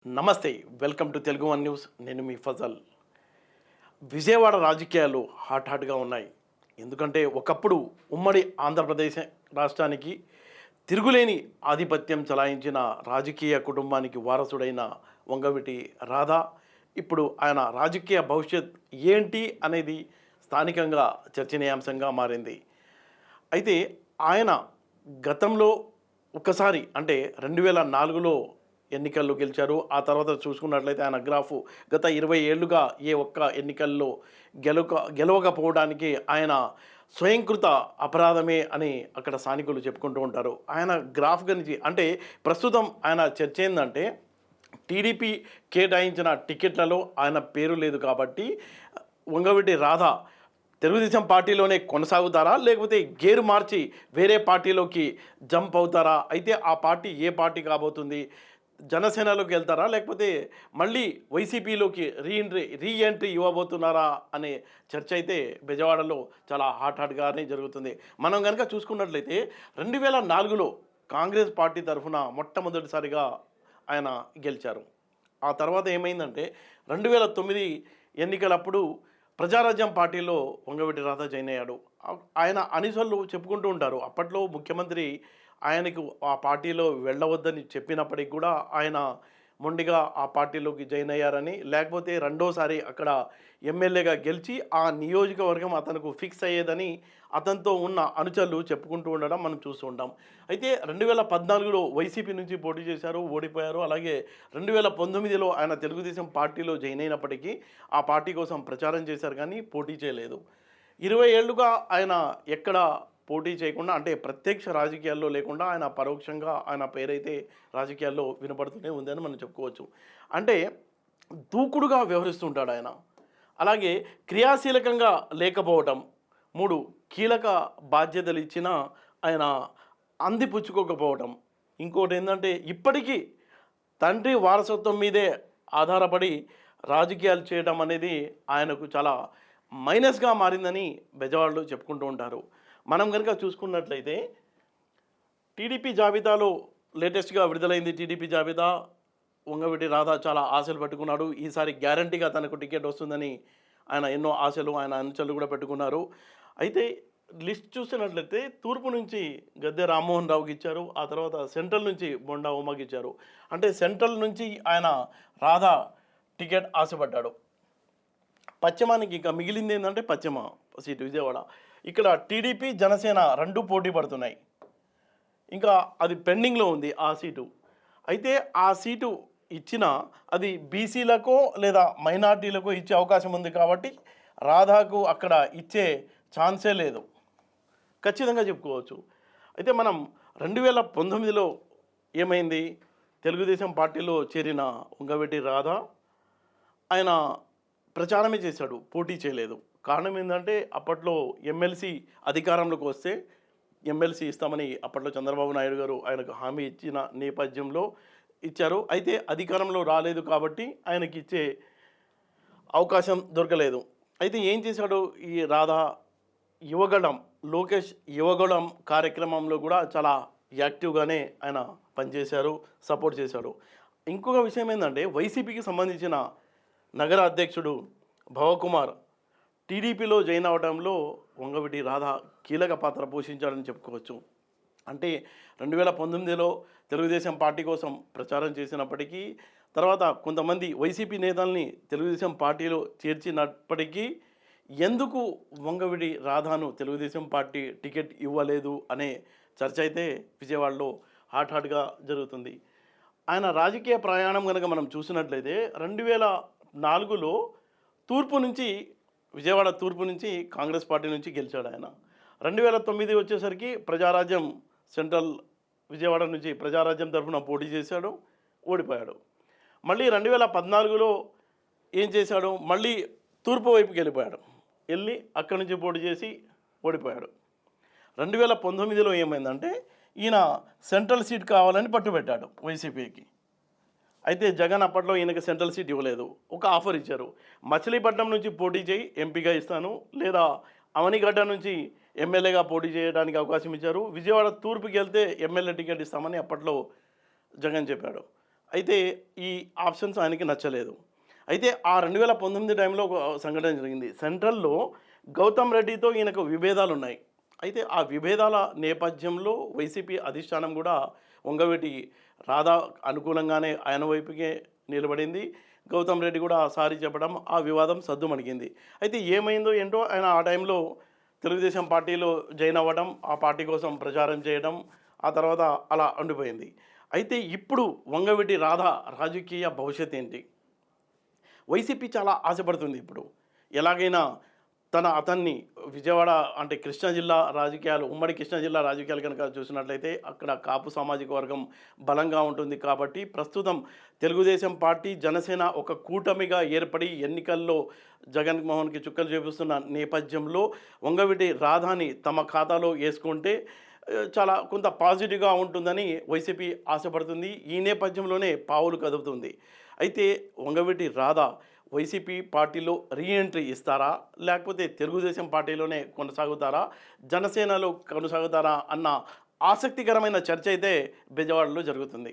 నమస్తే, welcome to Telugu one news. నేను మీ ఫజల్. విజయవాడ రాజకీయాలు హాట్గా ఉన్నాయి. ఎందుకంటే ఒకప్పుడు ఉమ్మడి ఆంధ్రప్రదేశ్ రాష్ట్రానికి తిరుగులేని ఆధిపత్యం చలాయించిన రాజకీయ కుటుంబానికి వారసుడైన వంగవీటి రాధా ఇప్పుడు ఆయన రాజకీయ భవిష్యత్ ఏంటి అనేది స్థానికంగా చర్చనీయాంశంగా మారింది. అయితే ఆయన గతంలో ఒకసారి అంటే 2004లో ఎన్నికల్లో గెలిచారు. ఆ తర్వాత చూసుకున్నట్లయితే ఆయన గ్రాఫ్ గత 20 ఏళ్లుగా ఏ ఒక్క ఎన్నికల్లో గెలవకపోవడానికి ఆయన స్వయంకృత అపరాధమే అని అక్కడ స్థానికులు చెప్పుకుంటూ ఉంటారు. ఆయన గ్రాఫ్ గురించి అంటే ప్రస్తుతం ఆయన చర్చ ఏంటంటే టీడీపీ కేటాయించిన టికెట్లలో ఆయన పేరు లేదు కాబట్టి వంగవీటి రాధా తెలుగుదేశం పార్టీలోనే కొనసాగుతారా, లేకపోతే గేరు మార్చి వేరే పార్టీలోకి జంప్ అవుతారా? అయితే ఆ పార్టీ ఏ పార్టీ కాబోతుంది? జనసేనలోకి వెళ్తారా, లేకపోతే మళ్ళీ వైసీపీలోకి రీ ఎంట్రీ ఇవ్వబోతున్నారా అనే చర్చ అయితే బెజవాడలో చాలా హాట్గానే జరుగుతుంది. మనం కనుక చూసుకున్నట్లయితే 2004లో కాంగ్రెస్ పార్టీ తరఫున మొట్టమొదటిసారిగా ఆయన గెలిచారు. ఆ తర్వాత ఏమైందంటే 2009 ఎన్నికలప్పుడు ప్రజారాజ్యం పార్టీలో వంగవీటి రాధా జాయిన్ అయ్యాడు. ఆయన అనిసలు చెప్పుకుంటూ ఉంటారు, అప్పట్లో ముఖ్యమంత్రి ఆయనకు ఆ పార్టీలో వెళ్ళవద్దని చెప్పినప్పటికి కూడా ఆయన మొండిగా ఆ పార్టీలోకి జాయిన్ అయ్యారని, లేకపోతే రెండోసారి అక్కడ ఎమ్మెల్యేగా గెలిచి ఆ నియోజకవర్గం అతనికి ఫిక్స్ అయ్యేదని అతనితో ఉన్న అనుచరులు చెప్పుకుంటూ ఉండడం మనం చూస్తూ ఉంటాం. అయితే 2014లో వైసీపీ నుంచి పోటీ చేశారు, ఓడిపోయారు. అలాగే 2019లో ఆయన తెలుగుదేశం పార్టీలో జాయిన్ అయినప్పటికీ ఆ పార్టీ కోసం ప్రచారం చేశారు కానీ పోటీ చేయలేదు. 20 ఏళ్లుగా ఆయన ఎక్కడ పోటీ చేయకుండా అంటే ప్రత్యక్ష రాజకీయాల్లో లేకుండా ఆయన పరోక్షంగా ఆయన పేరైతే రాజకీయాల్లో వినపడుతూనే ఉందని మనం చెప్పుకోవచ్చు. అంటే దూకుడుగా వ్యవహరిస్తుంటాడు ఆయన. అలాగే క్రియాశీలకంగా లేకపోవటం, 3 కీలక బాధ్యతలు ఇచ్చినా ఆయన అందిపుచ్చుకోకపోవటం, ఇంకోటి ఏంటంటే ఇప్పటికీ తండ్రి వారసత్వం మీదే ఆధారపడి రాజకీయాలు చేయడం అనేది ఆయనకు చాలా మైనస్గా మారిందని బెజవాడలో చెప్పుకుంటూ ఉంటారు. మనం కనుక చూసుకున్నట్లయితే టీడీపీ జాబితాలో లేటెస్ట్గా విడుదలైంది టీడీపీ జాబితా. వంగవీటి రాధా చాలా ఆశలు పెట్టుకున్నాడు. ఈసారి గ్యారంటీగా తనకు టికెట్ వస్తుందని ఆయన ఎన్నో ఆశలు ఆయన అనుచరులు కూడా పెట్టుకున్నారు. అయితే లిస్ట్ చూసినట్లయితే తూర్పు నుంచి గద్దె రామ్మోహన్ రావుకి ఇచ్చారు, ఆ తర్వాత సెంట్రల్ నుంచి బొండా ఉమాకి ఇచ్చారు. అంటే సెంట్రల్ నుంచి ఆయన రాధా టికెట్ ఆశపడ్డాడు. పశ్చిమానికి ఇంకా మిగిలింది ఏంటంటే పశ్చిమ సీటు విజయవాడ. ఇక్కడ టీడీపీ జనసేన 2 పోటీ పడుతున్నాయి. ఇంకా అది పెండింగ్లో ఉంది ఆ సీటు. అయితే ఆ సీటు ఇచ్చిన అది బీసీలకో లేదా మైనార్టీలకో ఇచ్చే అవకాశం ఉంది కాబట్టి రాధాకు అక్కడ ఇచ్చే ఛాన్సే లేదు, ఖచ్చితంగా చెప్పుకోవచ్చు. అయితే మనం 2019లో ఏమైంది, తెలుగుదేశం పార్టీలో చేరిన వంగవీటి రాధా ఆయన ప్రచారమే చేశాడు, పోటీ చేయలేదు. కారణం ఏంటంటే అప్పట్లో ఎమ్మెల్సీ అధికారంలోకి వస్తే ఎమ్మెల్సీ ఇస్తామని అప్పట్లో చంద్రబాబు నాయుడు గారు ఆయనకు హామీ ఇచ్చిన నేపథ్యంలో ఇచ్చారు. అయితే అధికారంలో రాలేదు కాబట్టి ఆయనకి ఇచ్చే అవకాశం దొరకలేదు. అయితే ఏం చేశాడు ఈ రాధా, యువగళం లోకేష్ యువగళం కార్యక్రమంలో కూడా చాలా యాక్టివ్గానే ఆయన పనిచేశారు, సపోర్ట్ చేశాడు. ఇంకొక విషయం ఏంటంటే వైసీపీకి సంబంధించిన నగర అధ్యక్షుడు భవకుమార్ టీడీపీలో జాయిన్ అవడంలో వంగవీటి రాధా కీలక పాత్ర పోషించాడని చెప్పుకోవచ్చు. అంటే 2019లో తెలుగుదేశం పార్టీ కోసం ప్రచారం చేసినప్పటికీ తర్వాత కొంతమంది వైసీపీ నేతల్ని తెలుగుదేశం పార్టీలో చేర్చినప్పటికీ ఎందుకు వంగవీటి రాధాను తెలుగుదేశం పార్టీ టికెట్ ఇవ్వలేదు అనే చర్చ అయితే విజయవాడలో హాట్గా జరుగుతుంది. ఆయన రాజకీయ ప్రయాణం కనుక మనం చూసినట్లయితే 2004లో తూర్పు నుంచి విజయవాడ తూర్పు నుంచి కాంగ్రెస్ పార్టీ నుంచి గెలిచాడు ఆయన. 2009 వచ్చేసరికి ప్రజారాజ్యం సెంట్రల్ విజయవాడ నుంచి ప్రజారాజ్యం తరఫున పోటీ చేశాడు, ఓడిపోయాడు. మళ్ళీ 2014లో ఏం చేశాడు, మళ్ళీ తూర్పు వైపుకి వెళ్ళి అక్కడి నుంచి పోటీ చేసి ఓడిపోయాడు. 2019లో ఏమైందంటే ఈయన సెంట్రల్ సీట్ కావాలని పట్టుబెట్టాడు వైసీపీకి. అయితే జగన్ అప్పట్లో ఈయనకి సెంట్రల్ సీట్ ఇవ్వలేదు, ఒక ఆఫర్ ఇచ్చారు, మచిలీపట్నం నుంచి పోటీ చేయి ఎంపీగా ఇస్తాను, లేదా అవనిగడ్డ నుంచి ఎమ్మెల్యేగా పోటీ చేయడానికి అవకాశం ఇచ్చారు, విజయవాడ తూర్పుకి వెళ్తే ఎమ్మెల్యే టికెట్ ఇస్తామని అప్పట్లో జగన్ చెప్పాడు. అయితే ఈ ఆప్షన్స్ ఆయనకి నచ్చలేదు. అయితే ఆ 2019 టైంలో ఒక సంఘటన జరిగింది. సెంట్రల్‌లో గౌతమ్ రెడ్డితో ఈయనకు విభేదాలున్నాయి. అయితే ఆ విభేదాల నేపథ్యంలో వైసీపీ అధిష్టానం గూడా వంగవీటి రాధా అనుకూలంగానే ఆయన వైపుకే నిలబడింది. గౌతమ్ రెడ్డి కూడా సారీ చెప్పడం, ఆ వివాదం సద్దుమణిగింది. అయితే ఏమైందో ఏంటో ఆయన ఆ టైంలో తెలుగుదేశం పార్టీలో జాయిన్ అవ్వడం, ఆ పార్టీ కోసం ప్రచారం చేయడం, ఆ తర్వాత అలా ఉండిపోయింది. అయితే ఇప్పుడు వంగవీటి రాధ రాజకీయ భవిష్యత్ ఏంటి? వైసీపీ చాలా ఆశపడుతుంది ఇప్పుడు. ఎలాగైనా అతన్ని విజయవాడ అంటే కృష్ణా జిల్లా రాజకీయాలు, ఉమ్మడి కృష్ణా జిల్లా రాజకీయాలు కనుక చూసినట్లయితే అక్కడ కాపు సామాజిక వర్గం బలంగా ఉంటుంది కాబట్టి ప్రస్తుతం తెలుగుదేశం పార్టీ, జనసేన ఒక కూటమిగా ఏర్పడి ఎన్నికల్లో జగన్మోహన్‌కి చుక్కలు చూపిస్తున్న నేపథ్యంలో వంగవీటి రాధాని తమ ఖాతాలో యేసుకుంటే చాలా కొంత పాజిటివ్‌గా ఉంటుందని వైసీపీ ఆశపడుతుంది. ఈ నేపథ్యంలోనే పావులు కదుపుతుంది. అయితే వంగవీటి రాధ వైసీపీ పార్టీలో రీ ఎంట్రీ ఇస్తారా? లేకపోతే తెలుగుదేశం పార్టీలోనే కొనసాగుతారా? జనసేనలో కొనసాగుతారా? అన్న ఆసక్తికరమైన చర్చ అయితే బెజవాడలో జరుగుతుంది.